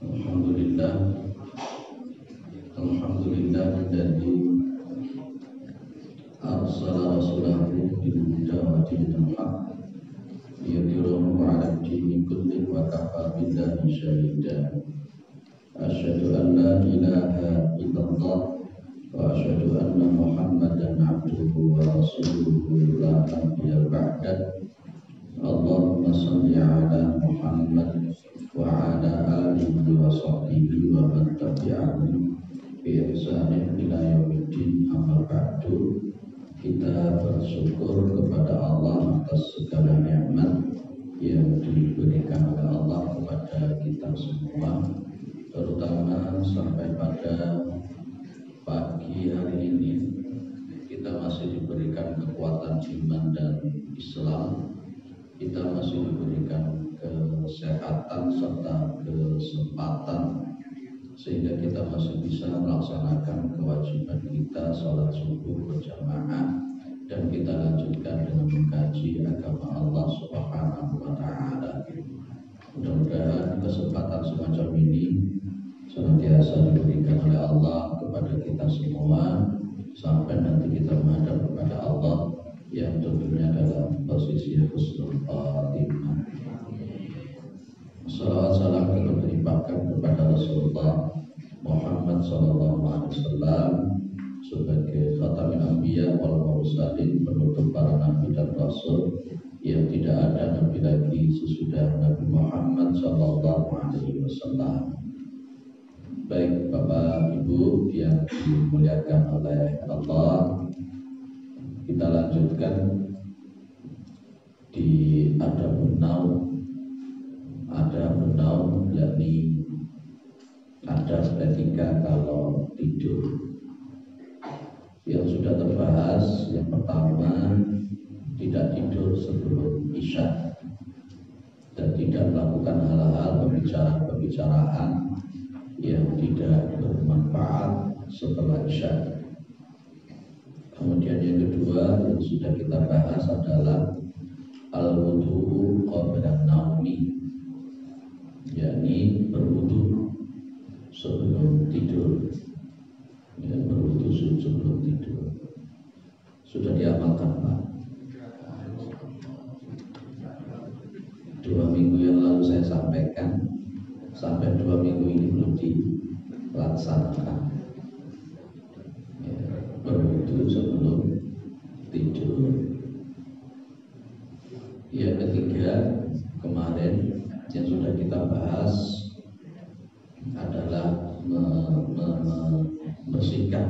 Alhamdulillah, alladzi arsala rasulahu bil huda wa dinil haqq liyudhhirahu 'ala ad-dini kullihi wa kafa billahi shahida. Asyhadu an la ilaha illallah wa asyhadu anna Muhammadan 'abduhu wa rasuluhu la nabiyya ba'dah. Allahumma shalli 'ala Muhammad wa 'ala alihi wa sahbihi wa man tabi'ahum bi ihsanin ila yaumiddin. Amma ba'du. Kita bersyukur kepada Allah atas segala nikmat yang diberikan oleh Allah kepada kita semua, terutama sampai pada pagi hari ini kita masih diberikan kekuatan iman dan Islam, kita masih diberikan kesehatan serta kesempatan sehingga kita masih bisa melaksanakan kewajiban kita sholat subuh berjamaah, dan kita lanjutkan dengan mengkaji agama Allah Subhanahu wa Ta'ala. Mudah-mudahan kesempatan semacam ini senantiasa diberikan oleh Allah kepada kita semua sampai nanti kita menghadap kepada Allah yang tentunya dalam posisi husnul khatimah. Salawat salam kita dilimpahkan kepada Rasulullah Muhammad SAW sebagai khatamin anbiya wal mursalin, penutup para nabi dan rasul, yang tidak ada nabi lagi sesudah Nabi Muhammad SAW. Baik Bapak Ibu yang dimuliakan oleh Allah, kita lanjutkan di adabun naum, yakni adab ketika kalau tidur. Yang sudah terbahas, yang pertama, tidak tidur sebelum isya dan tidak melakukan hal-hal pembicaraan yang tidak bermanfaat setelah isya. Kemudian yang kedua yang sudah kita bahas adalah al-wudu qabla naumi, yakni berwudu sebelum tidur. Ya, berwudu sebelum tidur. Sudah diamalkan Pak? 2 minggu yang lalu saya sampaikan, sampai 2 minggu ini belum dilaksanakan. Ya, berwudu sebelum tidur. Yang ketiga kemarin yang sudah kita bahas adalah membersihkan,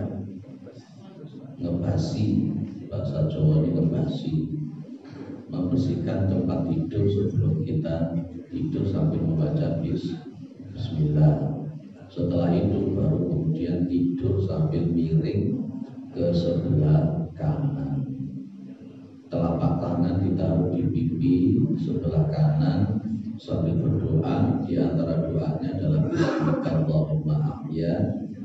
ngebasi, bahasa Jawa ini ngebasi, membersihkan tempat tidur sebelum kita tidur sambil membaca bismillah. Setelah itu baru kemudian tidur sambil miring ke sebelah kanan. Telapak tangan ditaruh di pipi sebelah kanan sambil berdoa. Di antara doanya adalah Bismillahirrahmanirrahim ahya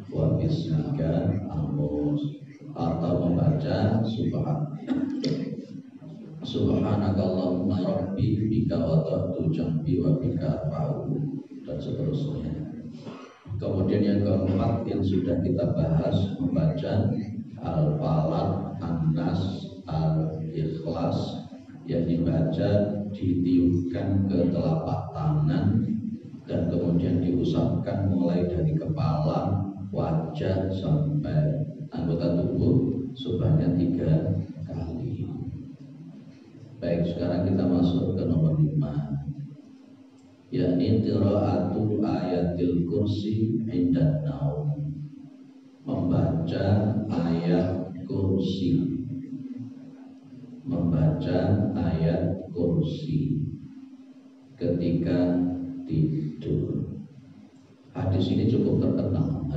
wa bismika amus, atau membaca Subhanakallahumma rabbi bika wada'tu jambi wa bika arfa'u, dan seterusnya. Kemudian yang keempat yang sudah kita bahas, membaca Al-Falaq, An-Nas, Al-Ikhlas, yang dibaca ditiupkan ke telapak tangan dan kemudian diusapkan mulai dari kepala, wajah sampai anggota tubuh sebanyak 3 kali. Baik, sekarang kita masuk ke nomor 5, yakni qira'atu ayatil kursi inda naum, membaca ayat kursi. Membaca ayat kursi ketika tidur. Hadis ini cukup terkenal.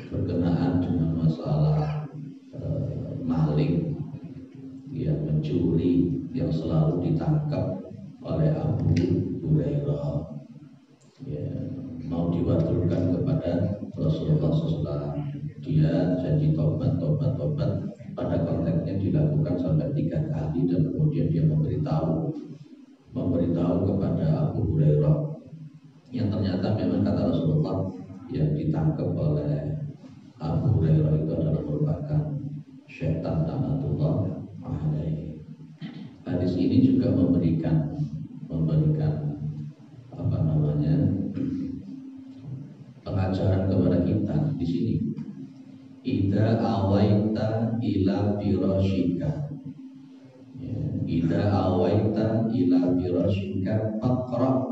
Berkenaan dengan masalah maling yang mencuri yang selalu ditangkap oleh Abu Hurairah. Ya, mau diwakilkan kepada Rasulullah SAW. Dia janji tobat. Pada konteksnya dilakukan sampai 3 kali, dan kemudian dia memberitahu kepada Abu Hurairah Hurairah yang ternyata memang kata Rasulullah yang ditangkap oleh Abu Hurairah itu adalah merupakan syaitan laknatullah alaihi. Hadis ini juga memberikan apa namanya pengajaran kepada kita di sini. Idza awaita ila firashika, idza awaita ila firashika faqra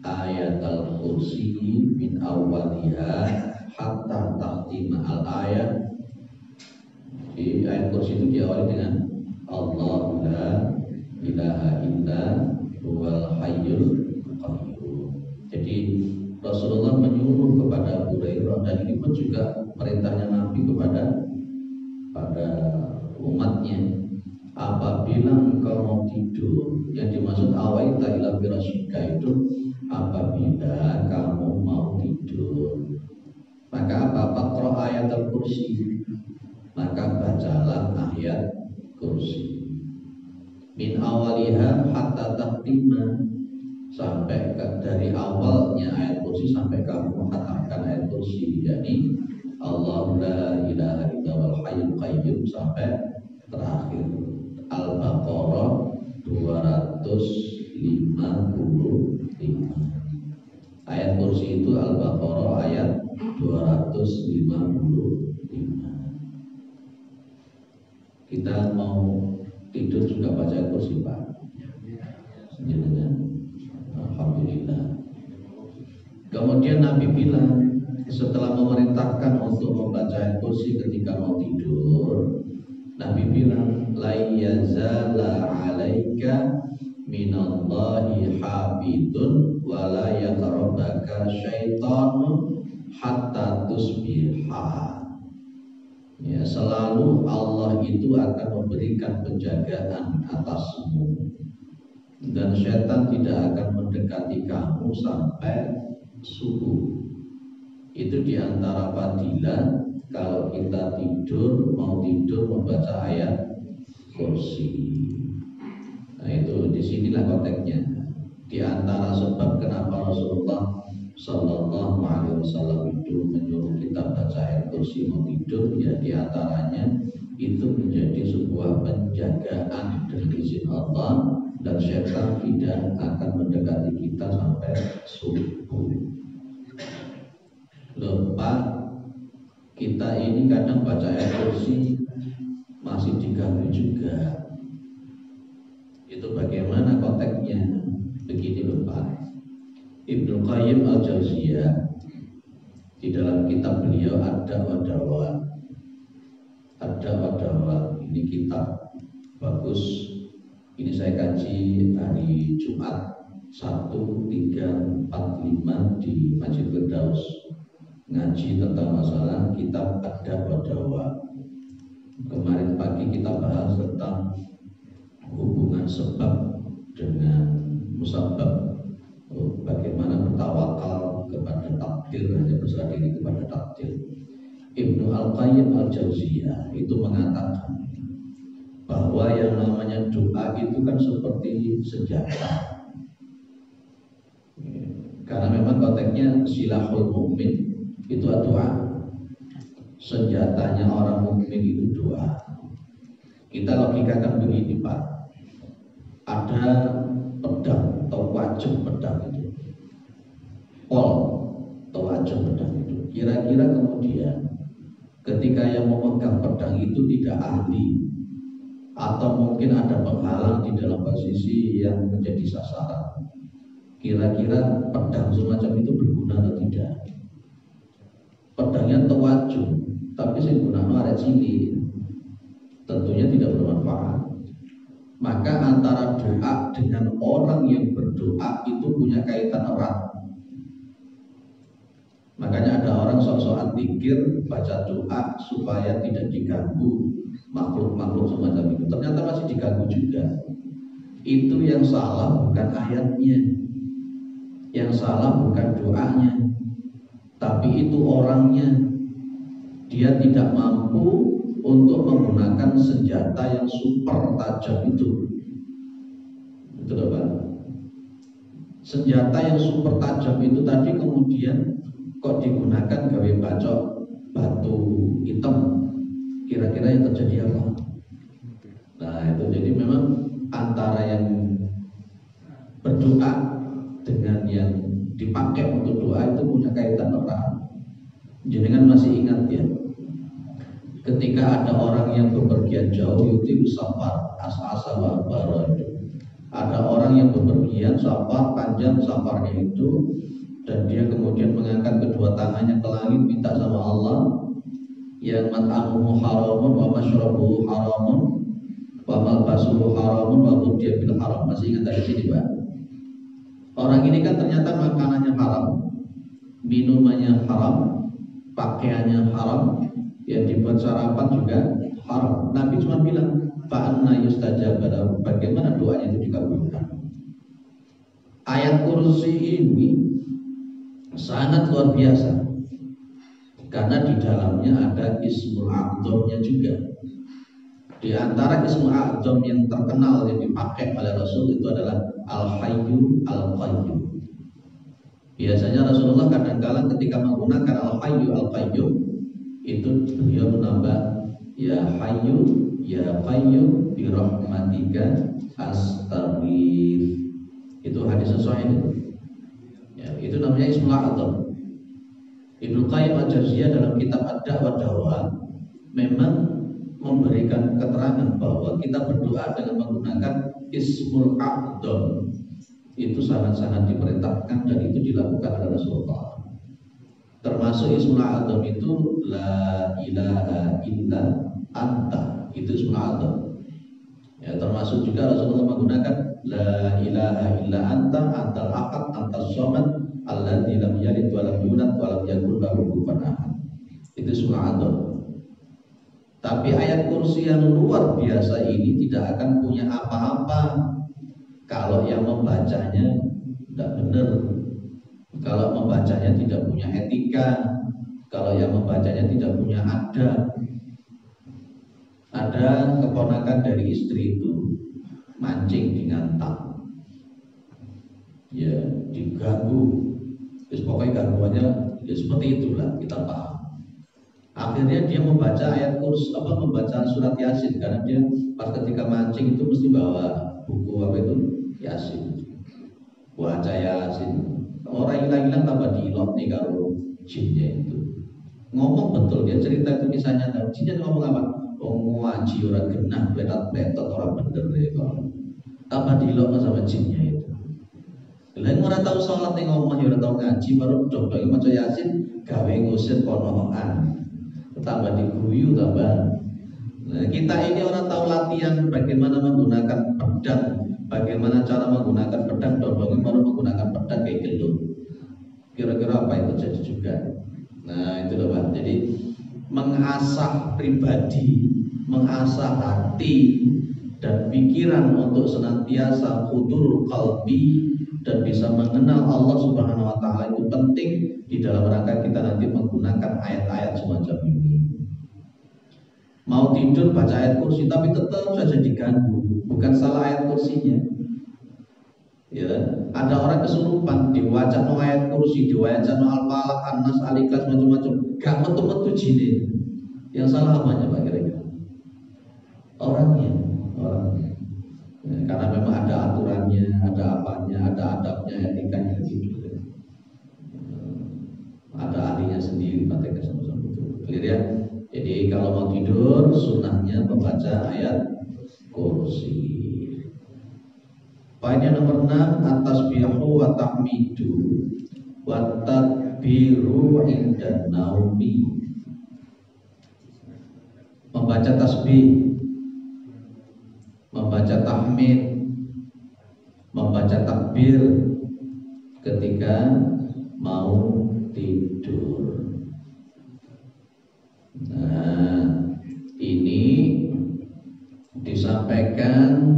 ayatal kursi min awwaliha hatta tahtima al ayat. Di ayat kursi itu diawali dengan Allah la ilaha illa huwal hayyul qayyum. Jadi Rasulullah menyuruh kepada Abu Hurairah, dan ini pun juga perintahnya Nabi kepada umatnya. Apabila engkau mau tidur, yang dimaksud awaita ila firashika itu apabila kamu mau tidur, maka apa? Faqra ayat al-kursi, maka bacalah ayat kursi. Min awaliha hatta tahtima, sampai dari awalnya ayat kursi sampai kamu mengatakan ayat kursi, yakni Allah la ilaha illallahul hayyul qayyum sampai terakhir. Al-Baqarah 255. Ayat kursi itu Al-Baqarah ayat 255. Kita mau tidur juga baca ayat kursi, Pak. Jangan. Alhamdulillah. Kemudian Nabi bilang, setelah memerintahkan untuk membaca ayat kursi ketika mau tidur, Nabi bilang, la yazala 'alaika minallahi hafidun wa la yaqrabaka syaitanun hatta tusbiha. Ya, selalu Allah itu akan memberikan penjagaan atasmu, dan syaitan tidak akan mendekati kamu sampai subuh. Itu diantara fadilah kalau kita mau tidur membaca ayat kursi. Nah, itu disinilah konteksnya. Di antara sebab kenapa Rasulullah Sallallahu Alaihi Wasallam itu menyuruh kita baca ayat kursi mau tidur, ya diantaranya itu menjadi sebuah penjagaan dengan izin Allah, dan syaitan tidak akan mendekati kita sampai subuh. Lepas kita ini kadang baca ayat kursi masih diganggu juga. Itu bagaimana konteksnya? Begini Bapak, Ibnu Qayyim al-Jauziyah di dalam kitab beliau Ad-Da'wa. Ini kitab bagus. Ini saya kaji hari Jumat 1345 di Masjid Firdaus, ngaji tentang masalah kitab Ad-Da'wa. Kemarin pagi kita bahas tentang hubungan sebab dengan musabab, bagaimana bertawakal kepada takdir, hanya berserah diri kepada takdir. Ibnu Al-Qayyim Al-Jauziyah itu mengatakan bahwa yang namanya doa itu kan seperti senjata. Karena memang konteksnya silahul mukmin itu doa. Senjatanya orang mukmin itu doa. Kita logikakan begini Pak, ada pedang atau wajah pedang itu, pol atau wajah pedang itu, kira-kira kemudian ketika yang memegang pedang itu tidak ahli, atau mungkin ada penghalang di dalam posisi yang menjadi sasaran, kira-kira pedang semacam itu berguna atau tidak? Pedangnya tewajud, tapi saya gunakan arek cilik, tentunya tidak bermanfaat. Maka antara doa dengan orang yang berdoa itu punya kaitan erat. Makanya ada orang sok-sokan zikir, baca doa supaya tidak diganggu makhluk-makhluk semacam itu. Ternyata masih diganggu juga. Itu yang salah bukan ayatnya, yang salah bukan doanya, tapi itu orangnya. Dia tidak mampu untuk menggunakan senjata yang super tajam itu. Betul Pak? senjata yang super tajam itu tadi kemudian kok digunakan gawe bacok batu hitam, kira-kira yang terjadi apa? Nah itu jadi memang antara yang berdoa dengan yang dipakai untuk doa itu punya kaitan erat. Jenengan masih ingat ya, ketika ada orang yang bepergian jauh itu safar asa-asa wa itu. Ada orang yang bepergian safar panjang safarnya itu, dan dia kemudian mengangkat kedua tangannya ke langit minta sama Allah, yang mat'amuhu haramun wa masyrabuhu haramun wa malbasuhu haramun wa ghudhiya bil haram. Masih ingat dari sini Pak? Orang ini kan ternyata makanannya haram, minumannya haram, pakaiannya haram, yang dibuat sarapan juga haram. Nabi cuma bilang, fa'anna yustajab, bagaimana doanya itu dikabulkan. Ayat kursi ini sangat luar biasa karena di dalamnya ada ismul a'dzamnya juga. Di antara ismul a'dzam yang terkenal yang dipakai oleh Rasul itu adalah Al-Hayyu Al-Qayyum. Biasanya Rasulullah kadang-kadang ketika menggunakan Al-Hayyu Al-Qayyum itu beliau menambah ya Hayyu ya Qayyum bi rahmatika astaghfir. Itu hadis sahih itu. Ya, itu namanya ismul a'dzam. Ibnu Qayyim Al-Jauziyah dalam kitab Ad-Da'wah Dawah memang memberikan keterangan bahwa kita berdoa dengan menggunakan ismul a'dzam itu sangat-sangat diperintahkan dan itu dilakukan oleh Rasulullah. Termasuk ismul a'dzam itu la ilaha illa anta, itu ismul a'dzam. Ya, termasuk juga Rasulullah menggunakan la ilaha illa anta antal ahad antas somad alladzi lam yalid wa lam yulad wa lam yakul lahu kufuwan ahad. Itu ismul a'dzam. Tapi ayat kursi yang luar biasa ini tidak akan punya apa-apa kalau yang membacanya tidak benar, kalau membacanya tidak punya etika, kalau yang membacanya tidak punya adab. Ada keponakan dari istri itu mancing di ngantak, ya diganggu, terus pokoknya gangguannya ya seperti itulah, kita paham. Akhirnya dia membaca ayat kursi, membaca surat Yasin, karena dia pas ketika mancing itu mesti bawa buku apa itu Yasin, baca Yasin. Orang hilang-hilang tambah diilok nih kalau jinnya itu. Ngomong betul, dia cerita itu misalnya, jinnya ngomong apa? Oh ngaji orang genah, betot-betot orang bener deh kalau. Tambah diilok sama jinnya itu. Lain orang tahu sholat nih ngomong, orang tahu ngaji, baru coba maca Yasin, gawe ngusir ponoan. Tambah diguyu tambah. Nah, kita ini orang tahu latihan bagaimana menggunakan pedang, bagaimana cara menggunakan pedang, dan bagaimana menggunakan pedang kayak gitu. Kira-kira apa yang terjadi juga. Nah itu loh Pak. Jadi mengasah pribadi, mengasah hati dan pikiran untuk senantiasa hudurul qalbi dan bisa mengenal Allah Subhanahu wa taala itu penting di dalam rangka kita nanti menggunakan ayat-ayat semacam ini. Mau tidur baca ayat kursi tapi tetap saja diganggu, bukan salah ayat kursinya. Ya, ada orang kesurupan diwaca no ayat kursi, diwaca no al-falaq, an-nas, al-ikhlas macam-macam, gak metu-metu jinin. Yang salah apanya Pak kira-kira? Orangnya. Ya, karena memang ada aturannya, ada apanya, ada adabnya, etikanya gitu. Ada ahlinya sendiri, prakteknya sama-sama betul. Clear ya? Jadi kalau mau tidur sunnahnya membaca ayat kursi. Poin yang nomor 6, at-tasbihu wa tahmidu wa tadbiru inda naumi. Membaca tasbih, membaca tahmid, membaca takbir ketika mau tidur. Nah, ini disampaikan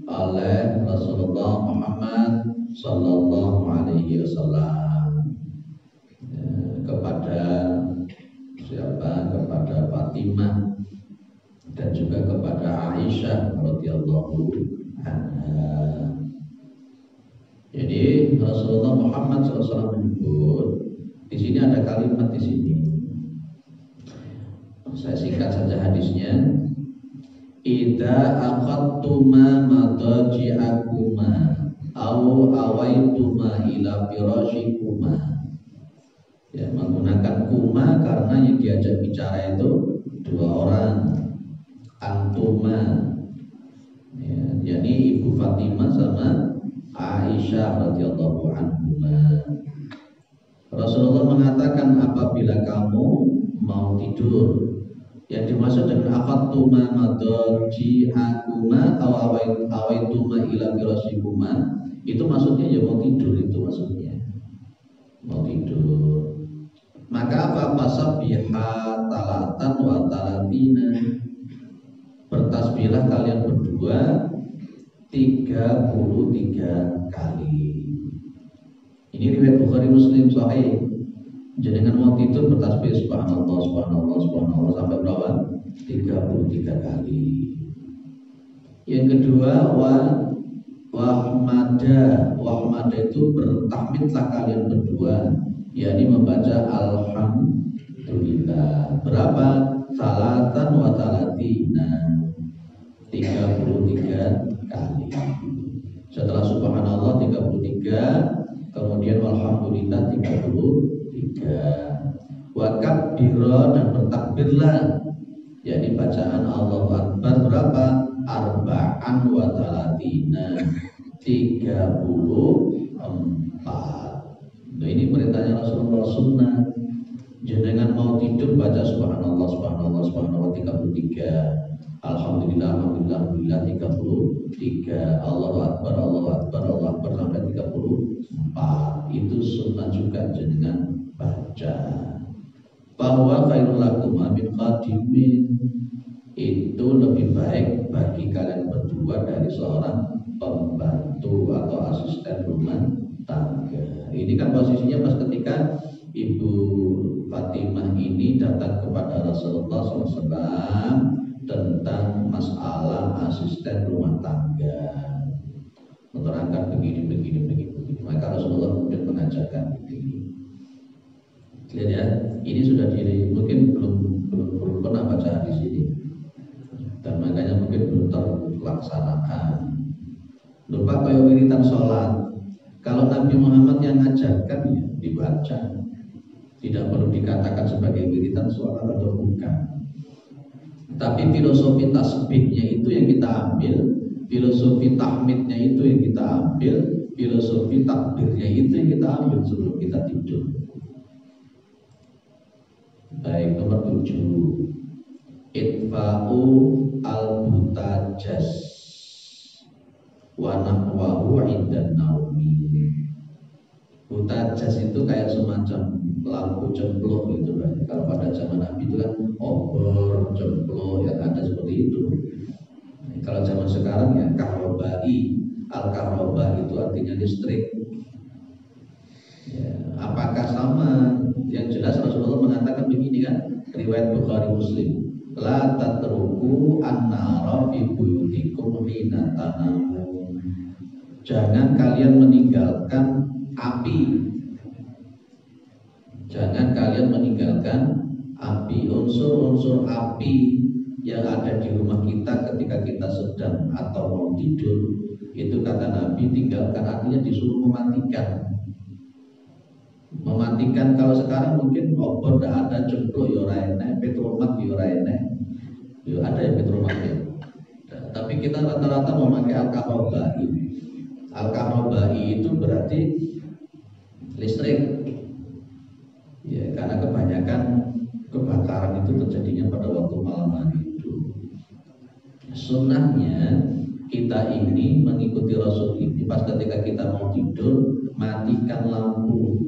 oleh Rasulullah Muhammad Sallallahu Alaihi Wasallam kepada siapa? Kepada Fatimah dan juga kepada Aisyah radhiyallahu anha. Jadi Rasulullah Rasulullah Muhammad SAW menyebut, di sini ada kalimat di sini. Saya singkat saja hadisnya. Idza aqattuma madaji'akuma au awaituma ila firasyikuma. Ya, menggunakan kuma karena yang diajak bicara itu dua orang, antuma, ya, yakni Ibu Fatimah sama Aisyah radhiyallahu anhuma. Rasulullah mengatakan apabila kamu mau tidur, yang dimaksud dengan aqattuma madaji'akuma aw awaituma ila firasyikuma, itu maksudnya ya mau tidur, itu maksudnya mau tidur. Maka fasabiha talatan wa talatina, bertasbihlah kalian berdua 33 kali. Ini riwayat Bukhari Muslim sahih. Jenengan mau tidur bertasbih subhanallah subhanallah subhanallah sampai berapa? 33 kali. Yang kedua wahmada itu bertahmidlah kalian berdua, yakni membaca alhamdulillah. Berapa? Salatan wa talatina, 33 kali. Setelah subhanallah 33, kemudian alhamdulillah 33. Wa kabbira, dan bertakbirlah, yakni bacaan Allahu Akbar berapa? Arba'an wa talatina, 34. Nah, ini perintahnya Rasulullah sunnah. Jenengan mau tidur baca subhanallah subhanallah subhanallah 33, alhamdulillah alhamdulillah alhamdulillah 33, Allahu Akbar Allahu Akbar Allahu Akbar sampai 34. Itu sunnah juga jenengan baca. Bahwa khairul lakum min khadimin, itu lebih baik bagi kalian berdua dari seorang pembantu atau asisten rumah tangga. Ini kan posisinya pas ketika Ibu Fatimah ini datang kepada Rasulullah SAW tentang masalah asisten rumah tangga, menerangkan begini. Maka Rasulullah kemudian mengajarkan begini. Lihat ya, ini sudah mungkin belum pernah baca di sini, dan makanya mungkin belum terlaksanakan. Lupa kayak wiritan sholat. Kalau Nabi Muhammad yang ngajarkan ya dibaca, tidak perlu dikatakan sebagai wiritan sholat atau bukan. Tapi filosofi tasbihnya itu yang kita ambil, filosofi tahmidnya itu yang kita ambil, filosofi takbirnya itu yang kita ambil sebelum kita tidur. Baik, nomor 7, itfa'u al-butajas wa nahwahu indan naumi. Butajas itu kayak semacam lampu cemplung gitu kan. Kalau pada zaman Nabi itu kan obor, cemplung yang ada seperti itu. Kalau zaman sekarang ya kahrobai, al-kahroba itu artinya listrik. Ya, apakah sama? Yang jelas Rasulullah mengatakan begini kan, riwayat Bukhari Muslim, la tatruku an-nara fi buyutikum hina tanamu. Jangan kalian meninggalkan api. Jangan kalian meninggalkan api, unsur-unsur api yang ada di rumah kita ketika kita sedang atau mau tidur. Itu kata Nabi, tinggalkan, artinya disuruh mematikan. Mematikan, kalau sekarang mungkin obor tidak ada, cemplung ya enek, petromat ya enek. Ya ada yang petromat ya. Tapi kita rata-rata memakai al-kahrobai. Al-kahrobai itu berarti listrik. Ya, karena kebanyakan kebakaran itu terjadinya pada waktu malam hari itu. Sunnahnya kita ini mengikuti Rasul ini, pas ketika kita mau tidur matikan lampu.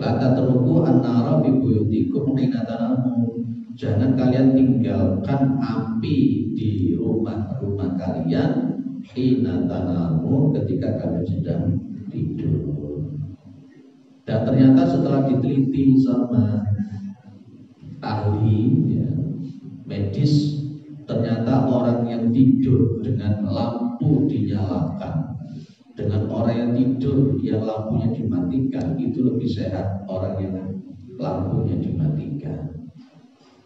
La tatruku an-nara fi buyutikum hina tanamu. Jangan kalian tinggalkan api di rumah-rumah kalian hina tanamu, ketika kalian sedang tidur. Dan ternyata setelah diteliti sama ahli ya, medis, ternyata orang yang tidur dengan lampu dinyalakan dengan orang yang tidur yang lampunya dimatikan itu lebih sehat orang yang lampunya dimatikan.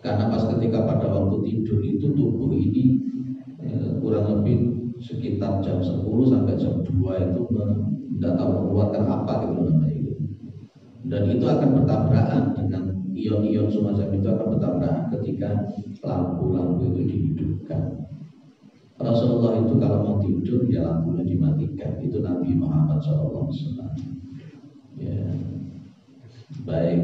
Karena pas ketika pada waktu tidur itu tubuh ini kurang lebih sekitar jam 10 sampai jam 2 itu tidak tahu mengeluarkan apa gitu namanya itu. Dan itu akan bertabrakan dengan ion-ion semacam itu, akan bertabrakan ketika lampu-lampu itu dihidupkan. Rasulullah itu kalau mau tidur ya lampunya dimatikan. Itu Nabi Muhammad SAW. Ya. Baik.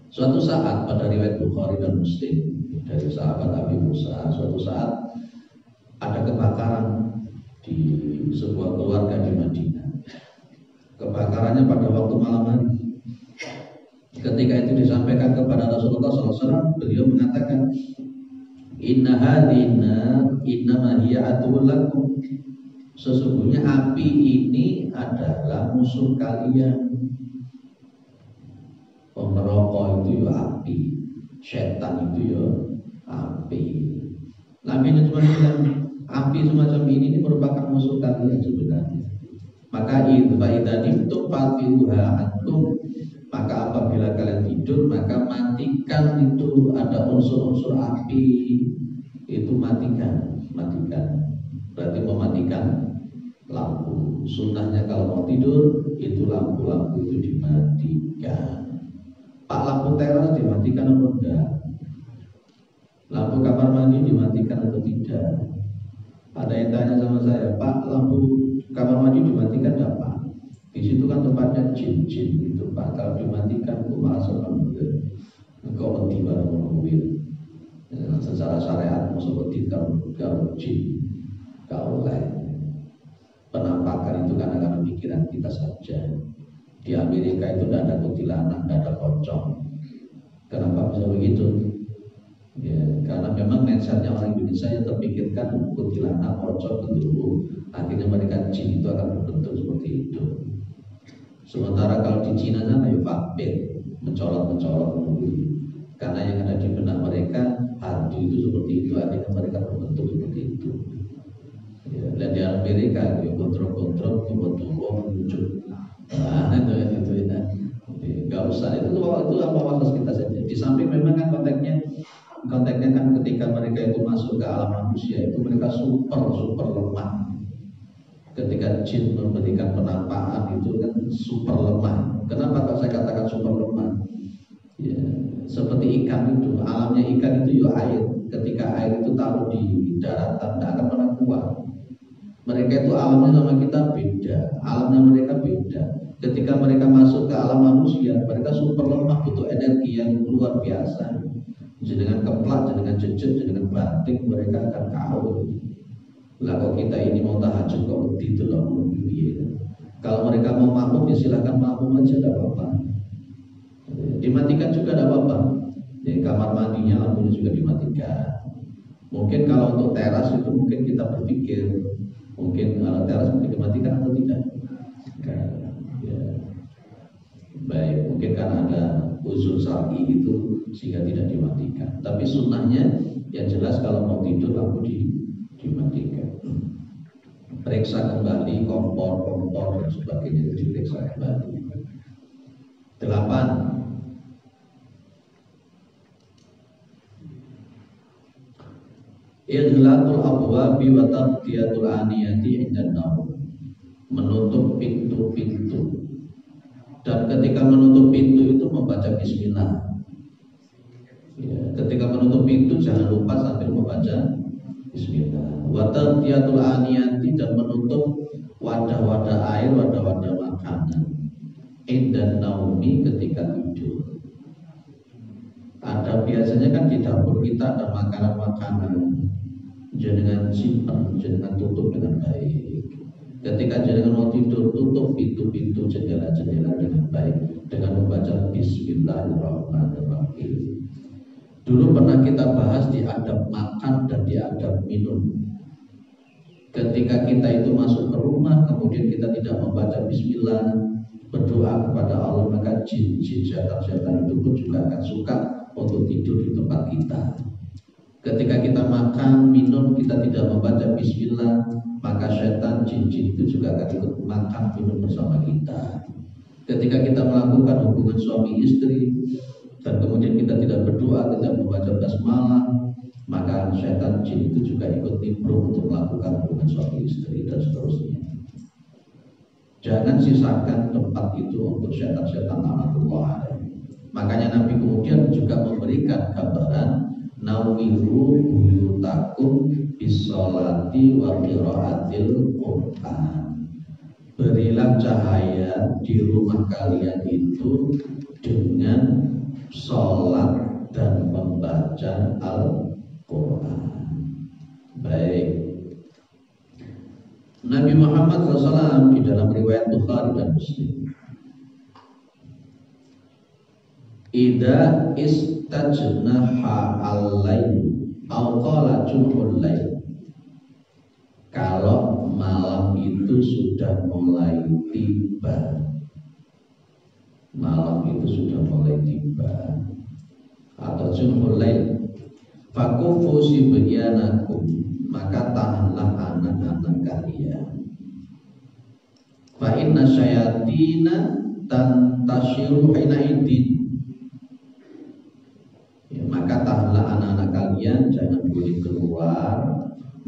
Suatu saat pada riwayat Bukhari dan Muslim dari sahabat Abi Musa, suatu saat ada kebakaran di sebuah keluarga di Madinah. Kebakarannya pada waktu malam hari. Ketika itu disampaikan kepada Rasulullah SAW, beliau mengatakan, Inna hadhihi nar innama hiya aduwwun lakum. Sesungguhnya api ini adalah musuh kalian. Merokok itu ya api, setan itu ya api. Nabi cuma bilang api semacam ini merupakan musuh kalian sebenarnya. Maka itu faidadim tuqatiluha antum. Maka apabila kalian tidur maka matikan itu ada unsur-unsur api itu matikan. Berarti mematikan lampu. Sunnahnya kalau mau tidur itu lampu-lampu itu dimatikan. Pak, lampu teras dimatikan atau enggak? Lampu kamar mandi dimatikan atau tidak? Ada yang tanya sama saya, Pak, lampu kamar mandi dimatikan enggak, Pak? Di situ kan tempatnya jin-jin itu, Pak. Kalau dimatikan, malah seorang engkau mati barang mobil. Secara syariat seperti kalau jin, kalau lain. Penampakan itu kadang-kadang pikiran kita saja. Di Amerika itu tidak ada kuntilanak, tidak ada pocong. Kenapa bisa begitu? Ya, karena memang mindsetnya orang Indonesia yang terpikirkan kuntilanak, pocong, genderuwo. Akhirnya mereka jin itu akan berbentuk seperti itu. Sementara kalau di Cina sana ya vampir, mencolok-mencolok menunggu. Karena yang ada di benak mereka hantu itu seperti itu, akhirnya mereka berbentuk seperti itu. Ya, dan di Amerika ya kontrol-kontrol tiba-tiba muncul. Nah, itu ya. Gak usah itu apa waktu kita saja. Di samping memang kan konteksnya kan ketika mereka itu masuk ke alam manusia itu mereka super lemah. Ketika jin memberikan penampakan itu kan super lemah. Kenapa kalau saya katakan super lemah? Ya, seperti ikan itu, alamnya ikan itu ya air. Ketika air itu taruh di daratan tidak akan pernah kuat. Mereka itu alamnya sama kita beda, alamnya mereka beda. Ketika mereka masuk ke alam manusia, mereka super lemah, butuh energi yang luar biasa. Dengan keplak, dengan jejet, dengan batik, mereka akan kau. Lah kok kita ini mau tahajud kok begitu loh. Kalau mereka mau makmum ya silakan makmum aja, tidak apa-apa. Dimatikan juga tidak apa-apa. Di kamar mandinya lampunya juga dimatikan. Mungkin kalau untuk teras itu mungkin kita berpikir mungkin kalau teras mungkin dimatikan atau tidak. Ya. Baik, mungkin karena ada uzur syar'i itu sehingga tidak dimatikan. Tapi sunnahnya yang jelas kalau mau tidur lampu dimatikan. Periksa kembali kompor dan sebagainya itu diperiksa kembali. 8. Ighlaqul abwabi wa taqtiyatul aniyati inda naum. Menutup pintu-pintu. Dan ketika menutup pintu itu membaca bismillah. Ya, ketika menutup pintu jangan lupa sambil membaca bismillah. Wa taqtiyatul aniyati, dan menutup wadah-wadah air, wadah-wadah makanan. Inda naumi, ketika tidur. Ada biasanya kan di dapur kita ada makanan-makanan. Jangan simpan, jangan tutup dengan baik. Ketika jangan mau tidur, tutup pintu-pintu, jendela-jendela dengan baik dengan membaca Bismillahirrahmanirrahim. Dulu pernah kita bahas di adab makan dan di adab minum. Ketika kita itu masuk ke rumah, kemudian kita tidak membaca Bismillah, berdoa kepada Allah, maka jin-jin syaitan-syaitan itu pun juga akan suka untuk tidur di tempat kita. Ketika kita makan, minum, kita tidak membaca bismillah, maka setan jin-jin itu juga akan ikut makan minum bersama kita. Ketika kita melakukan hubungan suami istri dan kemudian kita tidak berdoa, tidak membaca basmalah, maka setan jin itu juga ikut nimbrung untuk melakukan hubungan suami istri dan seterusnya. Jangan sisakan tempat itu untuk setan-setan laknatullah alaihi. Makanya Nabi kemudian juga memberikan gambaran nawiru buyutakum bisolati wa qiraatil Qur'an. Berilah cahaya di rumah kalian itu dengan sholat dan membaca Al-Quran. Baik. Nabi Muhammad SAW di dalam riwayat Bukhari dan Muslim, idza istajnaha al-lail aw qala junhul lail, kalau malam itu sudah mulai tiba, malam itu sudah mulai tiba, atau junhul lail, fakufu sibyanakum, maka tahanlah anak-anak kalian. Fa inna syayatina tantashiru hina idin, ya, maka tahanlah anak-anak kalian, jangan boleh keluar.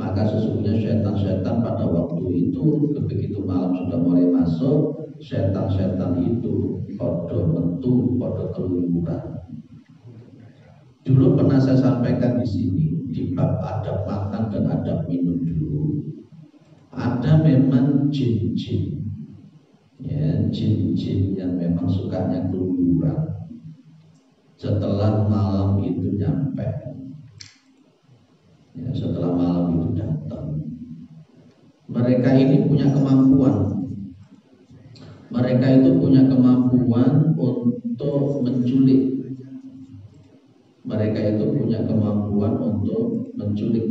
Maka sesungguhnya setan-setan pada waktu itu, begitu malam sudah mulai masuk, setan-setan itu podo metu, podo keluyuran. Dulu pernah saya sampaikan di sini di bab adab makan dan adab minum dulu. Ada memang jin-jin, ya, jin-jin yang memang sukanya keluyuran setelah malam itu nyampe. Ya, setelah malam itu datang, mereka ini punya kemampuan. Mereka itu punya kemampuan untuk menculik. Mereka itu punya kemampuan untuk menculik.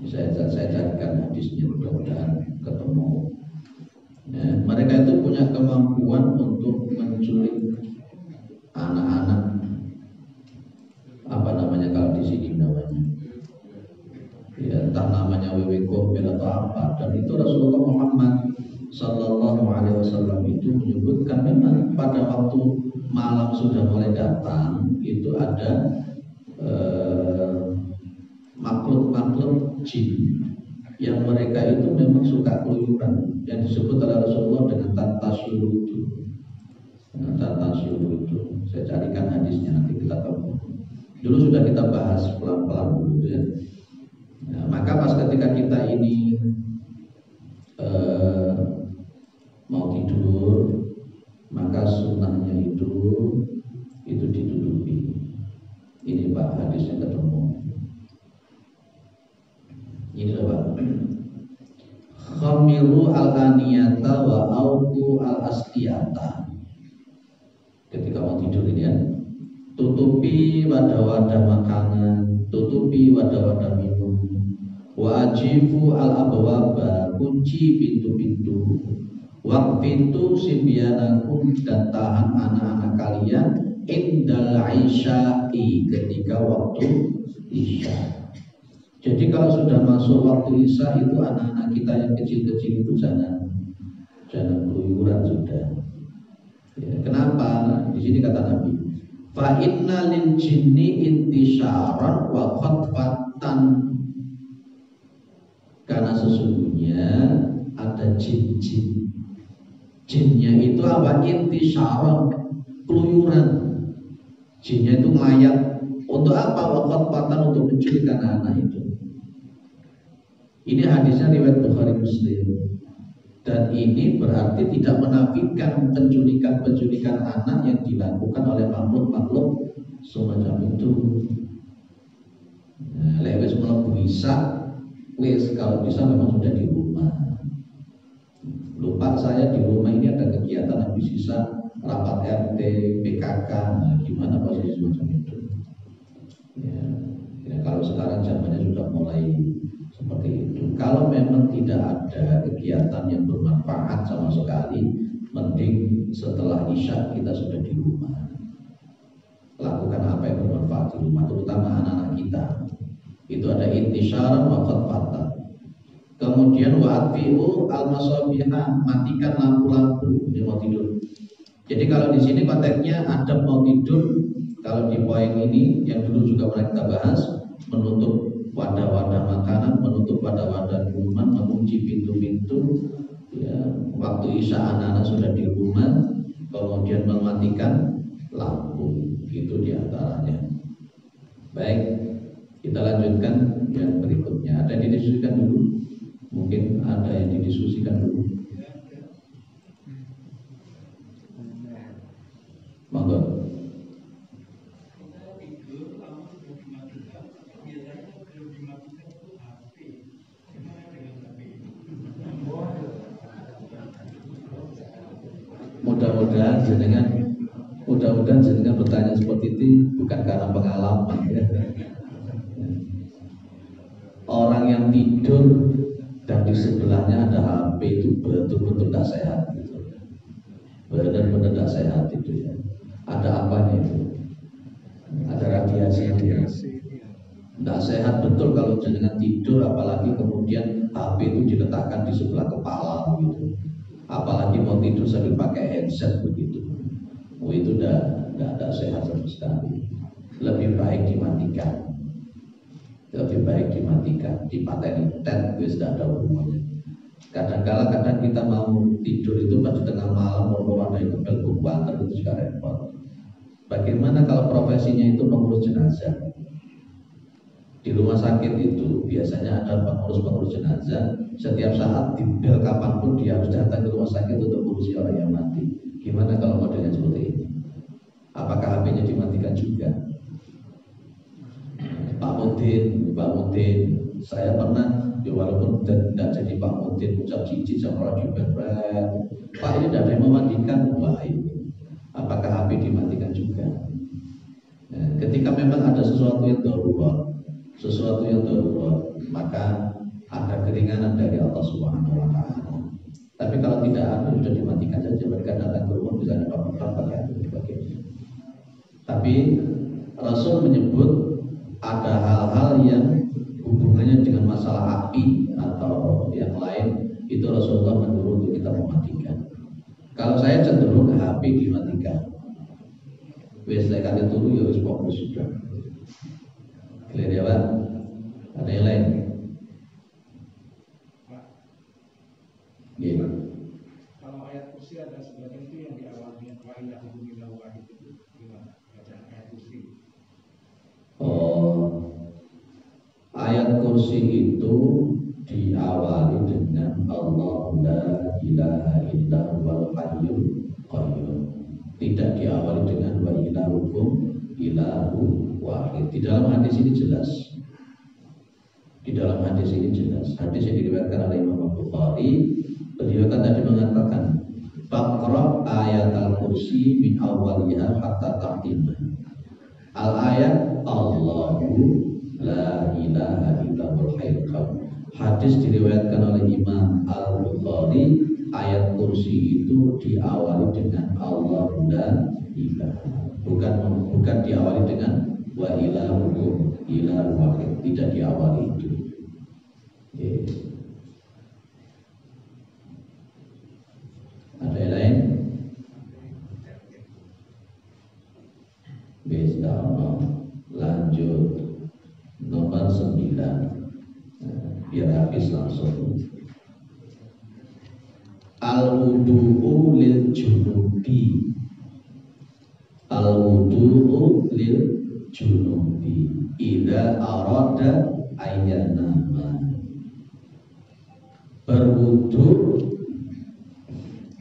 Saya carikan hadisnya, mudah-mudahan ketemu. Ya, mereka itu punya kemampuan untuk menculik anak-anak. Apa namanya kalau di sini namanya? Ya, entah namanya wewe gombel atau apa. Dan itu Rasulullah Muhammad Sallallahu Alaihi Wasallam itu menyebutkan memang pada waktu malam sudah mulai datang itu ada makhluk-makhluk jin yang mereka itu memang suka keluyuran, yang disebut oleh Rasulullah dengan tantasyuru itu. Tantasyuru itu, saya carikan hadisnya nanti kita tahu. Dulu sudah kita bahas pelan-pelan dulu ya. Nah, maka pas ketika kita ini mau tidur, maka sunnahnya itu ditutupi. Ini Pak hadisnya ketemu. Ini Pak. Khamiru al-aniyata wa auku al-astiyata. Ketika mau tidur ini ya, tutupi wadah-wadah makanan, tutupi wadah-wadah minum. Wajibu al-abwaba, kunci pintu-pintu. Waqfitu sibyanakum, dan tahan anak-anak kalian indal isya'i, ketika waktu isya. Jadi kalau sudah masuk waktu isya itu anak-anak kita yang kecil-kecil itu jangan keluyuran sudah. Ya, kenapa? Di sini kata Nabi, fa inna lil jinni intisyaran wa khatfatan, karena sesungguhnya ada jin-jin. Jinnya itu apa? Intisyaran, keluyuran. Jinnya itu melayat. Untuk apa? Wa khatfatan, untuk menculik anak-anak itu. Ini hadisnya riwayat Bukhari Muslim. Dan ini berarti tidak menafikan penculikan-penculikan anak yang dilakukan oleh makhluk-makhluk semacam itu. Nah, lewis melebu bisa, wis kalau bisa memang sudah di rumah. Lupa saya di rumah ini ada kegiatan habis sisa rapat RT, PKK, nah gimana posisi semacam itu? Ya, kalau sekarang zamannya sudah mulai seperti itu. Kalau memang tidak ada kegiatan yang bermanfaat sama sekali, mending setelah isya kita sudah di rumah. Lakukan apa yang bermanfaat di rumah, terutama anak-anak kita. Itu ada intisyaran wa qatfatan. Kemudian wa atfi'u al-masabiha, matikan lampu-lampu dia mau tidur. Jadi kalau di sini konteksnya ada mau tidur, kalau di poin ini yang dulu juga pernah kita bahas, menutup wadah-wadah makanan, menutup wadah-wadah minuman, mengunci pintu-pintu. Ya, waktu isya anak-anak sudah di rumah, kemudian mematikan lampu, itu diantaranya. Baik, kita lanjutkan yang berikutnya. Ada yang didiskusikan dulu? Mungkin ada yang didiskusikan dulu. Monggo. Mudah-mudahan jenengan bertanya seperti itu bukan karena pengalaman ya. Orang yang tidur dan di sebelahnya ada HP itu betul-betul tidak sehat gitu. Benar-benar tidak sehat itu ya. Ada apanya itu? Ada radiasinya. Tidak sehat betul kalau jenengan tidur, apalagi kemudian HP itu diletakkan di sebelah kepala gitu. Apalagi mau tidur sambil pakai headset begitu. Oh, itu tidak sehat sama sekali. Lebih baik dimatikan. Lebih baik dimatikan, dipateni tet, wis tidak ada hubungannya. Kadang kita mau tidur itu pas di tengah malam mau ada yang kebel kuantar itu juga repot. Bagaimana kalau profesinya itu pengurus jenazah? Di rumah sakit itu biasanya ada pengurus jenazah. Setiap saat di bel kapanpun dia harus datang ke rumah sakit untuk mengurusi orang yang mati. Gimana kalau modelnya seperti ini? Apakah HP-nya dimatikan juga? Pak Mudin, saya pernah, ya walaupun tidak jadi Pak Mudin, ucap cici sama orang juga berat. Pak, ini tidak ada yang mematikan, wah ini. Apakah HP dimatikan juga? Nah, ketika memang ada sesuatu yang darurat, maka ada keringanan dari Allah Subhanahu Wa Taala. Tapi kalau tidak ada, sudah dimatikan saja. Mereka datang ke rumah bisa dapat pakai sebagainya. Tapi Rasul menyebut ada hal-hal yang hubungannya dengan masalah api atau yang lain, itu Rasulullah menyuruh untuk kita mematikan. Kalau saya cenderung HP dimatikan. Wes lek kali turu ya wis fokus sudah. Clear ya Pak? Ada yang lain? Iya. Kalau ayat kursi ada sebagian itu yang diawali wa ila hubunillah wahid itu gimana? Baca ayat kursi. Ayat kursi itu diawali dengan Allahu la ilaha illa huwal hayyul qayyum. Tidak diawali dengan wa ilahukum ilahu wahid. Di dalam hadis ini jelas. Hadis yang diriwayatkan oleh Imam Bukhari, beliau kan tadi mengatakan faqra ayat al-kursi min awwaliha hatta tahtimah. Al-ayat Allahu la ilaha illallahul hayyul qayyum. Hadis diriwayatkan oleh Imam Al-Bukhari, ayat kursi itu diawali dengan Allahu la ilaha. Bukan diawali dengan wa ilahukum ilahun wahid, tidak diawali itu. Okay. Ada yang lain? Lanjut nomor 9. Biar habis langsung. Al-wudu'u lil junubi. Al-wudu'u lil junubi idza arada ayyanama. Berwudu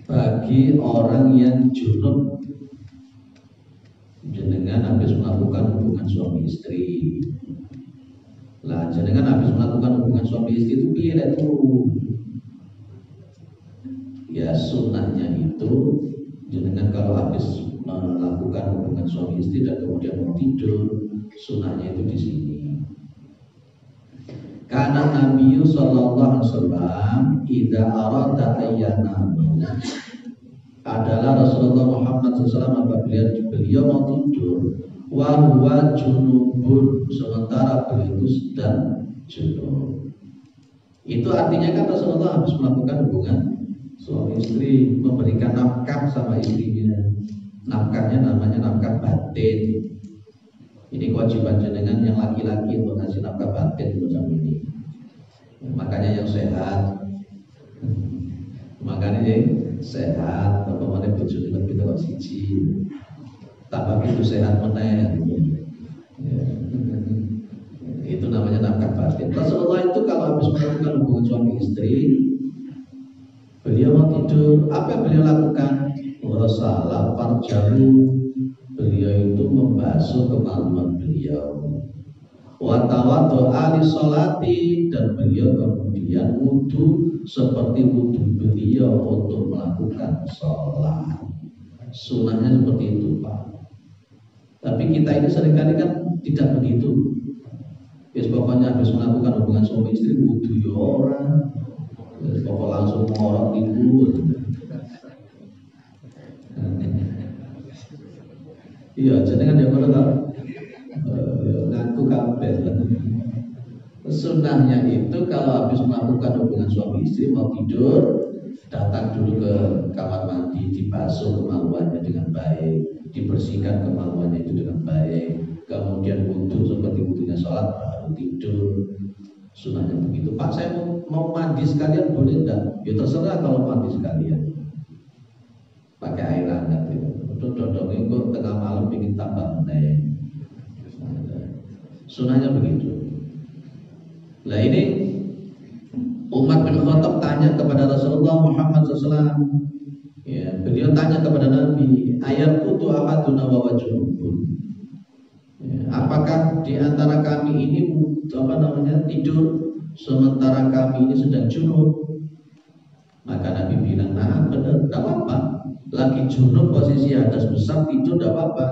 bagi orang yang junub, jenengan habis melakukan hubungan suami istri. Lah jenengan habis melakukan hubungan suami istri itu piye itu? Ya sunnahnya itu jenengan kalau habis melakukan hubungan suami istri dan kemudian mau tidur, sunnahnya itu di sini. Karena Nabi sallallahu alaihi wasallam idza arada ayyanama, adalah Rasulullah Muhammad SAW apabila beliau mau tidur, wa huwa junubun, sementara beliau itu sedang junub. Itu artinya kan Rasulullah harus melakukan hubungan suami istri, memberikan nafkah sama istrinya. Nafkahnya namanya nafkah batin. Ini kewajiban jenengan yang laki-laki untuk ngasih nafkah batin untuk suami ini. Makanya yang sehat, makanya yang sehat, apa mana bojone lebih kok siji, tambah itu sehat meneh. Ya. Itu namanya nafkah batin. Rasulullah itu kalau habis melakukan hubungan suami istri, beliau mau tidur, apa yang beliau lakukan? Wasalah farjahu, beliau itu membasuh kemaluan beliau. Watawadhu ali sholati, dan beliau kemudian wudu seperti wudu beliau untuk melakukan sholat. Sunnahnya seperti itu, Pak. Tapi kita ini seringkali kan tidak begitu. Ya, pokoknya habis melakukan hubungan suami istri wudu ya orang, pokok langsung ngorok tidur. Iya, jadi kan dia kalau ngaku kabel. Sunnahnya itu kalau habis melakukan hubungan suami istri mau tidur, datang dulu ke kamar mandi, dibasuh kemaluannya dengan baik, dibersihkan kemaluannya itu dengan baik, kemudian wudu seperti wudunya sholat, baru tidur. Sunnahnya begitu. Pak, saya mau mandi sekalian boleh enggak? Ya terserah kalau mandi sekalian. Pakai air hangat itu. Dodongnya kok tengah malam bikin tambah meneh. Sunnahnya begitu. Nah ini Umar bin Khattab tanya kepada Rasulullah Muhammad SAW. Ya, beliau tanya kepada Nabi, ayat putu ahaduna wa wajhubun. Ya, apakah di antara kami ini tidur sementara kami ini sedang junub? Maka Nabi bilang, nah benar, tidak apa-apa. Lagi junub posisi atas besar tidur tidak apa-apa.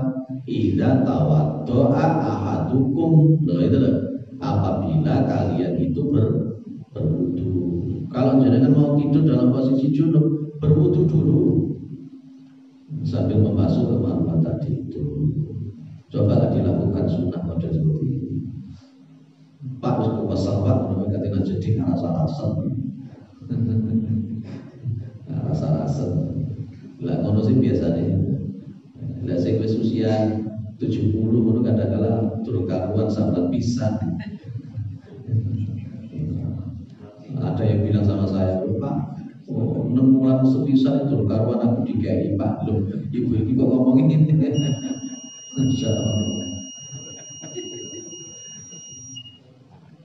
Idza tawaddo'a ahadukum, loh itu loh. Apabila kalian itu berwudu. Kalau jangan mau tidur dalam posisi junub, berwudu dulu sambil membasuh kemaluan tadi itu. Cobalah dilakukan sunnah model seperti ini. Pak wis pesel Pak, mereka tinggal jadi rasa-rasa. Rasa-rasa. Lah ngono sih biasanya. Lah sing wis usia 70 ngono kadang-kadang durung karuan sambat pisan. Ada yang bilang sama saya, Pak, nemuan sepisan itu karuan aku dikai Pak. Loh, ibu ini kok ngomongin ini? Insyaallah.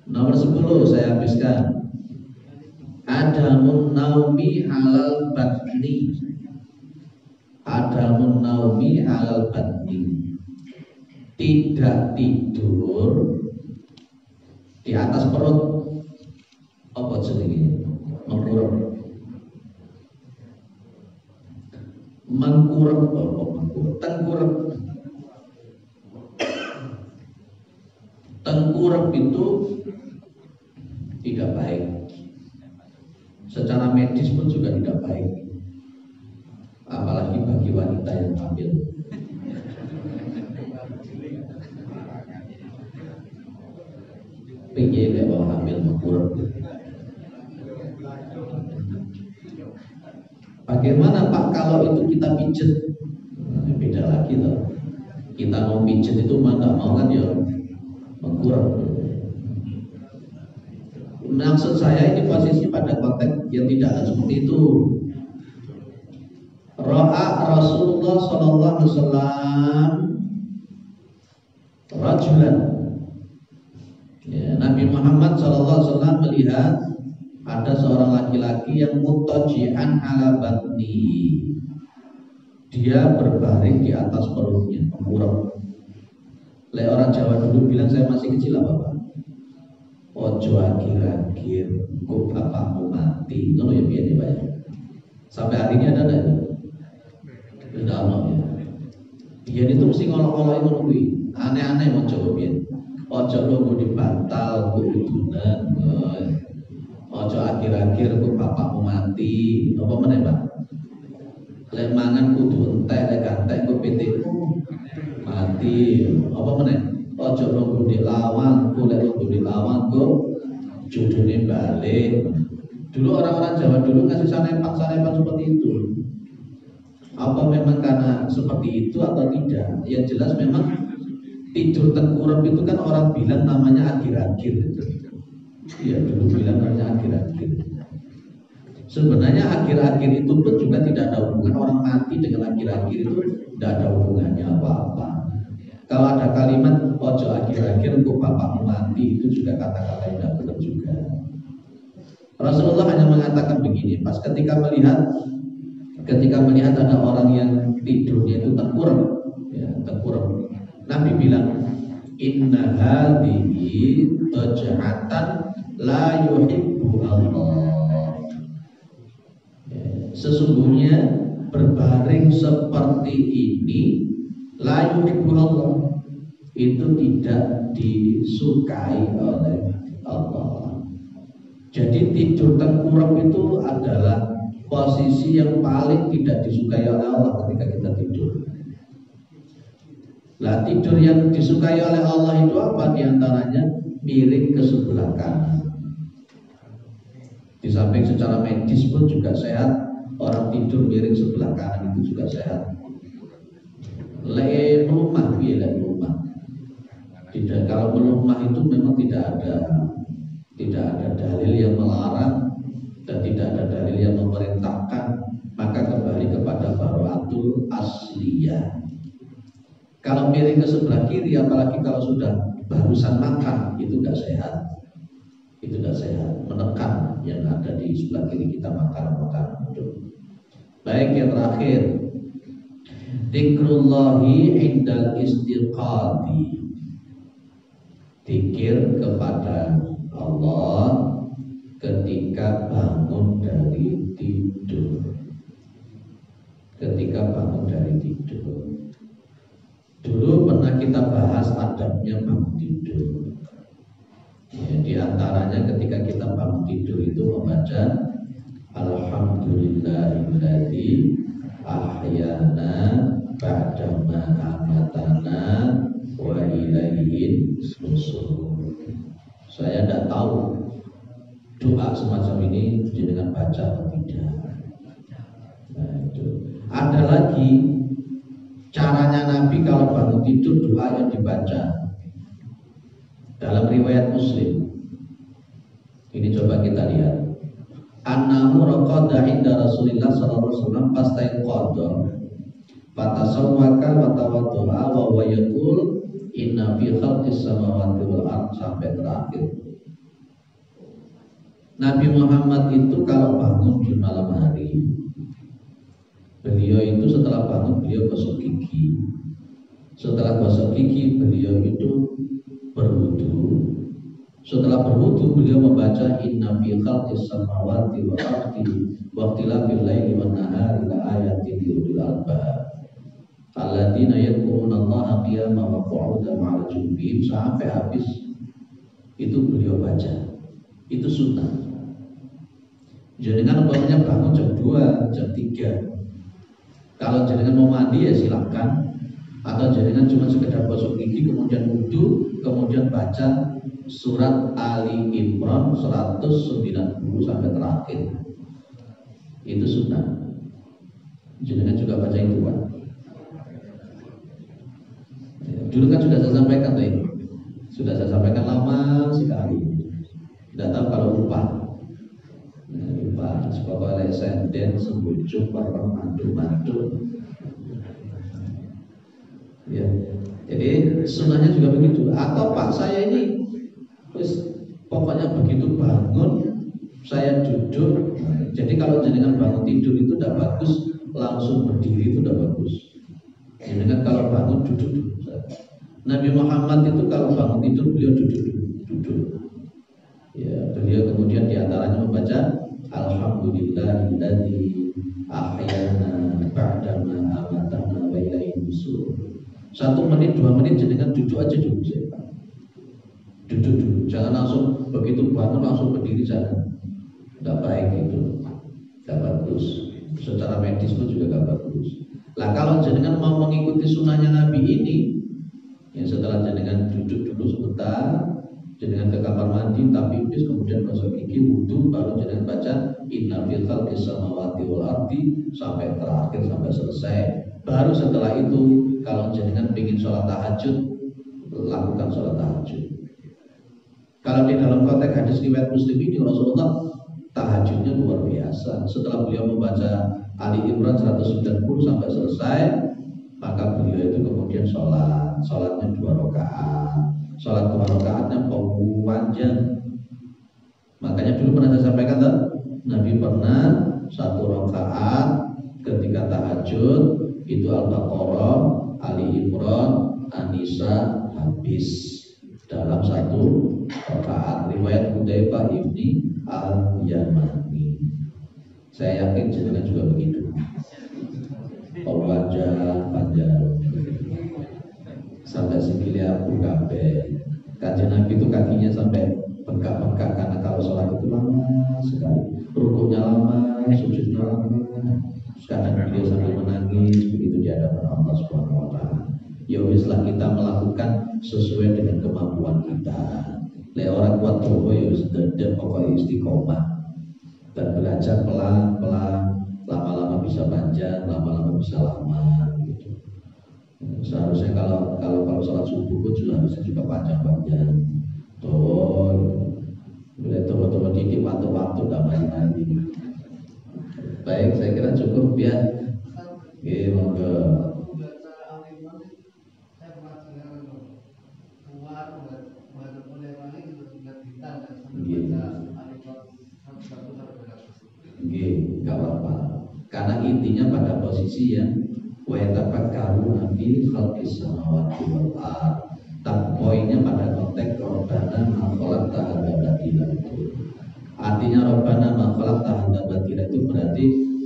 Nomor 10 saya habiskan. Adamun naumi halal batni. Adamun naumi halal batni. Tidak tidur di atas perut. Apa jenenge? Mengkurep. Mengkurep apa mengkurep? Tengkurep. Tengkurep itu tidak baik. Secara medis pun juga tidak baik. Apalagi bagi wanita yang hamil. Piye lek wong hamil mengkurep. Bagaimana Pak kalau itu kita pijet? Nah, beda lagi loh. Kita mau pijet itu mana mau kan ya mengkurep. Maksud saya ini posisi pada konteks yang tidak ada seperti itu. Ra'a Rasulullah sallallahu alaihi wasallam rajulan. Ya, Nabi Muhammad sallallahu alaihi wasallam melihat ada seorang laki-laki yang mutaji'an ala batni. Dia berbaring di atas perutnya, mengkurep. Lek orang Jawa dulu bilang saya masih kecil apa Pak? Ojo akhir-akhir kok bapakmu mati. Ngono ya piye Pak ya? Sampai hari ini ada enggak? Tidak ono ya. Biyen itu mesti ngolok-ngolok ngono kuwi. Aneh-aneh mau coba piye. Ojo nunggu di bantal kok udunan. Ojo akhir-akhir kok bapakmu mati. Apa meneh Pak? Lek lek mangan kudu entek, lek gantek kok PT mati. Apa meneh? Ojo nunggu di lawang, lek nunggu di lawang kok judulnya balik. Dulu orang-orang Jawa dulu ngasih sanepan seperti itu. Apa memang karena seperti itu atau tidak? Yang jelas memang tidur tengkurap itu kan orang bilang namanya akhir-akhir. Iya, dulu bilang namanya akhir-akhir. Sebenarnya akhir-akhir itu pun juga tidak ada hubungan. Orang mati dengan akhir-akhir itu tidak ada hubungannya apa-apa. Kalau ada kalimat ojo akhir-akhir kok bapakmu mati, itu juga kata-kata yang tidak benar juga. Rasulullah hanya mengatakan begini, pas ketika melihat ada orang yang tidurnya itu tengkurap, ya, tengkurap. Nabi bilang, inna hadhihi taj'atan la yuhibbu Allah. Ya, sesungguhnya berbaring seperti ini la yuhibbu Allah, itu tidak disukai oleh Allah. Jadi tidur tengkurap itu adalah posisi yang paling tidak disukai oleh Allah ketika kita tidur. Nah, tidur yang disukai oleh Allah itu apa? Di antaranya miring ke sebelah kanan. Di samping secara medis pun juga sehat, orang tidur miring sebelah kanan itu juga sehat. Rumah. Tidak, kalau melumah itu memang tidak ada dalil yang melarang dan tidak ada dalil yang memerintahkan, maka kembali kepada baraatul asliyah. Kalau miring ke sebelah kiri, apalagi kalau sudah barusan makan, itu tidak sehat. Itu tidak sehat, menekan yang ada di sebelah kiri kita makan itu. Baik, yang terakhir, dzikrullahi indal istiqadi. Dzikir kepada Allah ketika bangun dari tidur. Ketika bangun dari tidur. Dulu pernah kita bahas adabnya bangun tidur. Ya, di antaranya ketika kita bangun tidur itu membaca Alhamdulillahilladzi ahyana ba'dama amatana wa ilaihin nusur. Saya tidak tahu doa semacam ini dengan baca atau tidak. Nah, itu. Ada lagi caranya Nabi kalau bangun tidur doa yang dibaca dalam riwayat Muslim. Ini coba kita lihat. Annahu raqada inda Rasulillah sallallahu alaihi wasallam fastaiqadha fatasawwaka wa tawaddu'a wa huwa yaqul inna fi khalqis samawati wal ardh sampai terakhir. Nabi Muhammad itu kalau bangun di malam hari, beliau itu setelah bangun beliau gosok gigi. Setelah gosok gigi beliau itu berwudu. Setelah berwudu beliau membaca inna fi khalqis samawati wal ardi wa ikhtilafil laili wan nahari la ayatin liulil albab alladzina yadhkuruna Allaha qiyaman wa qu'udan ma'al junubihim sampai habis. Itu beliau baca. Itu sunnah. Jenengan umpamanya bangun jam 2, jam 3. Kalau jenengan mau mandi ya silakan. Atau jenengan cuma sekedar gosok gigi kemudian wudu, kemudian baca surat Ali Imran 190 sampai terakhir. Itu sunnah. Jenengan juga baca itu, Pak. Dulu kan sudah saya sampaikan tuh ini. Sudah saya sampaikan lama sekali. Tidak tahu kalau lupa. Lupa. Pokoknya senden sembujuk bareng mandu-mandu. Ya. Jadi sunnahnya juga begitu. Atau Pak saya ini pokoknya begitu bangun saya duduk. Jadi kalau jenengan bangun tidur itu tidak bagus langsung berdiri, itu tidak bagus. Jenengan kalau bangun duduk dulu. Nabi Muhammad itu kalau bangun tidur beliau duduk. Ya, beliau kemudian diantaranya membaca Alhamdulillahilladzi ahyana ba'dama amatana wa ilaihin nusur. 1 menit, 2 menit jenengan duduk aja dulu, Pak. Duduk dulu, jangan langsung begitu bangun langsung berdiri, jangan. Tidak baik itu, tidak bagus. secara medis pun juga gak bagus. Lah kalau jenengan mau mengikuti sunnahnya Nabi ini, yang setelah jenengan duduk dulu sebentar, jenengan ke kamar mandi tapi bis kemudian gosok gigi wudu, baru jenengan baca inna fil khalqis samawati wal ardi sampai terakhir sampai selesai. Baru setelah itu kalau jenengan ingin sholat tahajud, lakukan sholat tahajud. Kalau di dalam konteks hadis riwayat Muslim ini Rasulullah tahajudnya luar biasa. Setelah beliau membaca Ali Imran 190 sampai selesai, maka beliau itu kemudian sholatnya 2 rakaat. Sholat 2 rakaatnya panjang. Makanya dulu pernah saya sampaikan tuh, Nabi pernah 1 rakaat ketika tahajud itu Al-Baqarah, Ali Imran, An-Nisa habis dalam 1 rakaat. Riwayat Hudzaifah ibni Al-Yamani. Saya yakin jenengan juga begitu. Panjang sampai sikile abu kabeh. Kanjeng Nabi itu kakinya sampai bengkak-bengkak karena kalau sholat itu lama sekali. Rukuknya lama, sujudnya lama. Kadang beliau sambil menangis begitu di hadapan Allah Subhanahu wa taala. Ya wislah kita melakukan sesuai dengan kemampuan kita. Le orang kuat tuh ya wis dedek pokoknya istiqomah. Dan belajar pelan-pelan, lama-lama bisa panjang, lama-lama bisa lama gitu. Seharusnya kalau sholat subuh pun harusnya juga panjang-panjang. Boleh tunggu dikit waktu-waktu namanya ini. Baik, saya kira cukup ya. Oke, monggo. Gak apa-apa. Karena intinya pada posisi yang wa yatafakkaruna fi khalqis samawati wal ardh. Poinnya pada konteks Rabbana ma khalaqta hadza batila. Artinya Rabbana ma khalaqta hadza batila itu berarti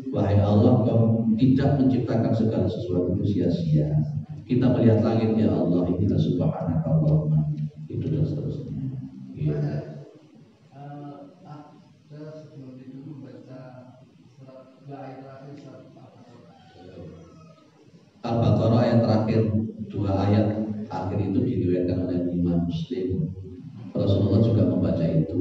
wahai Allah, Kau tidak menciptakan segala sesuatu itu sia-sia. Kita melihat langit, ya Allah, inilah subhanaka Allahumma. Itu dan seterusnya. Iya. Al-Baqarah ayat terakhir, 2 ayat akhir itu diriwayatkan oleh Imam Muslim. Rasulullah juga membaca itu.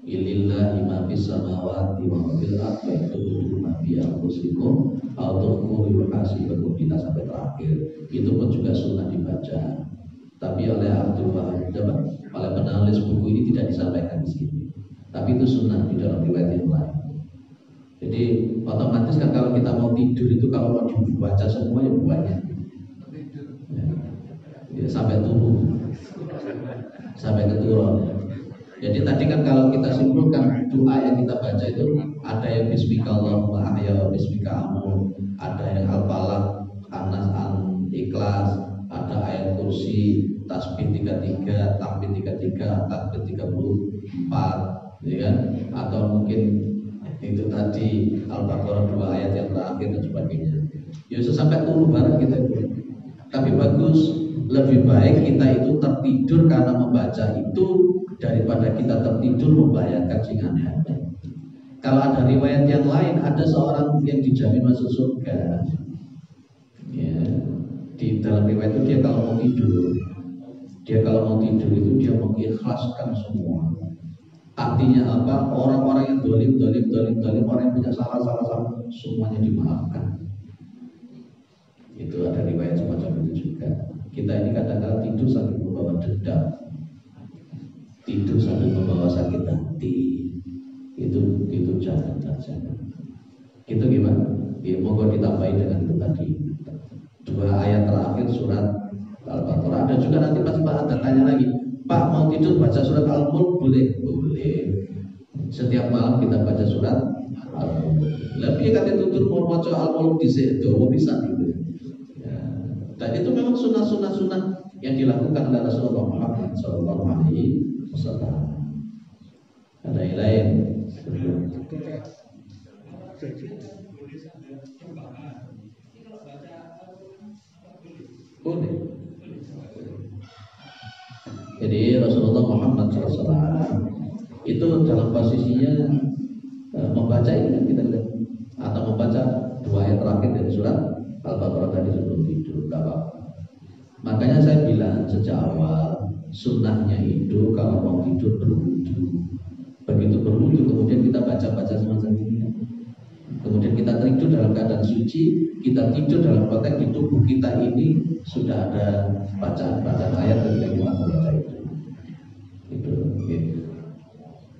Ilillahi ma fis samawati wa ma fil ardi wa tu'budu ma fi anfusikum aw tukhfuhu yuhasibukum bihi sampai terakhir. Itu pun juga sunnah dibaca. Tapi oleh Abdul Wahab, oleh penulis buku ini tidak disampaikan di sini. Tapi itu sunnah di dalam riwayat yang lain. Jadi otomatis kan kalau kita mau tidur itu kalau mau dibaca semua ya banyak. Ya, sampai turun, sampai keturun. Jadi tadi kan kalau kita simpulkan doa yang kita baca itu ada yang Bismika Allahumma ahya wa Bismika amut, ada yang Al-Falaq, An-Nas, An-Ikhlas, ada ayat kursi, tasbih 33, tahmid 33, takbir 34, ya kan? Atau mungkin itu tadi Al-Baqarah 2 ayat yang terakhir dan sebagainya. Ya sampai turun bareng kita itu. Tapi bagus, lebih baik kita itu tertidur karena membaca itu daripada kita tertidur membayangkan sing aneh-aneh. Kalau ada riwayat yang lain, ada seorang yang dijamin masuk surga. Ya, di dalam riwayat itu dia kalau mau tidur itu dia mengikhlaskan semua. Artinya apa? Orang-orang yang dolim, orang yang punya salah semuanya dimaafkan. Itu ada riwayat semacam itu juga. Kita ini kadang-kadang tidur sambil membawa dendam, tidur sambil membawa sakit hati. Itu jangan. Itu gimana? Ya, moga ditambahi dengan itu tadi. 2 ayat terakhir surat Al-Baqarah. Ada juga nanti pasti Pak ada tanya lagi, Pak mau tidur baca surat Al-Mulk boleh? Setiap malam kita baca surat Al-Mulk. Lebih kata tutur mau baca Al-Mulk di situ bisa gitu. Ya. Dan itu memang sunnah yang dilakukan oleh Rasulullah Muhammad SAW. Ada yang lain? Boleh. Jadi Rasulullah Muhammad SAW itu dalam posisinya membaca ini kan kita lihat, atau Al-Baqarah tadi sebelum tidur, nggak apa-apa. Makanya saya bilang sejak awal, sunnahnya itu kalau mau tidur berwudu. Begitu berwudu kemudian kita baca-baca semacam ini. Kemudian kita tidur dalam keadaan suci, kita tidur dalam konteks di tubuh kita ini sudah ada bacaan-bacaan ayat ketika kita membaca itu. Itu. Okay.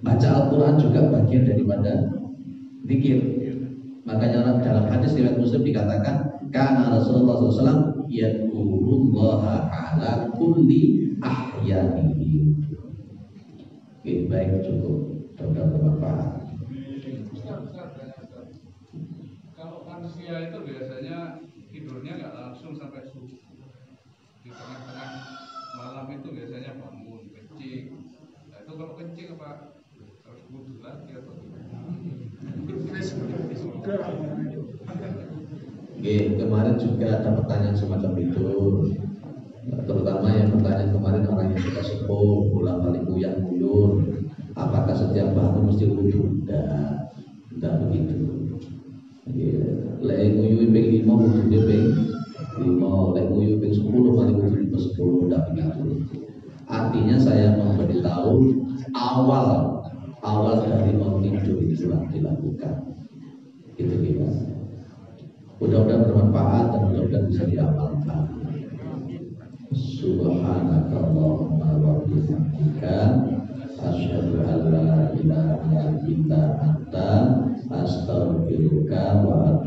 Baca Al-Quran juga bagian daripada zikir. Makanya dalam hadis riwayat Muslim dikatakan, karena Rasulullah SAW yadkurullaha ala kulli ahyanihi. Oke, baik, cukup. Sudah bermanfaat. Kalau manusia itu biasanya tidurnya nggak langsung sampai subuh. Di tengah-tengah malam itu biasanya bangun kencing. Nah itu kalau kencing apa harus wudhu lagi atau gimana? Oke, kemarin juga ada pertanyaan semacam itu. Terutama yang pertanyaan kemarin orang yang sudah sepuh, bolak-balik kuyang-kuyur. Apakah setiap bangun mesti wudhu? Tidak begitu. Lek nguyu ping 5 wudune ping 5, lek nguyu ping 10 paling wudu ping 10, tidak begitu. Artinya saya memberitahu awal dari mau tidur itu dilakukan. Itu gimana? Mudah-mudahan bermanfaat dan mudah-mudahan bisa diamalkan. Subhanakallahumma wa bihamdika asyhadu an la ilaha illa anta astaghfiruka wa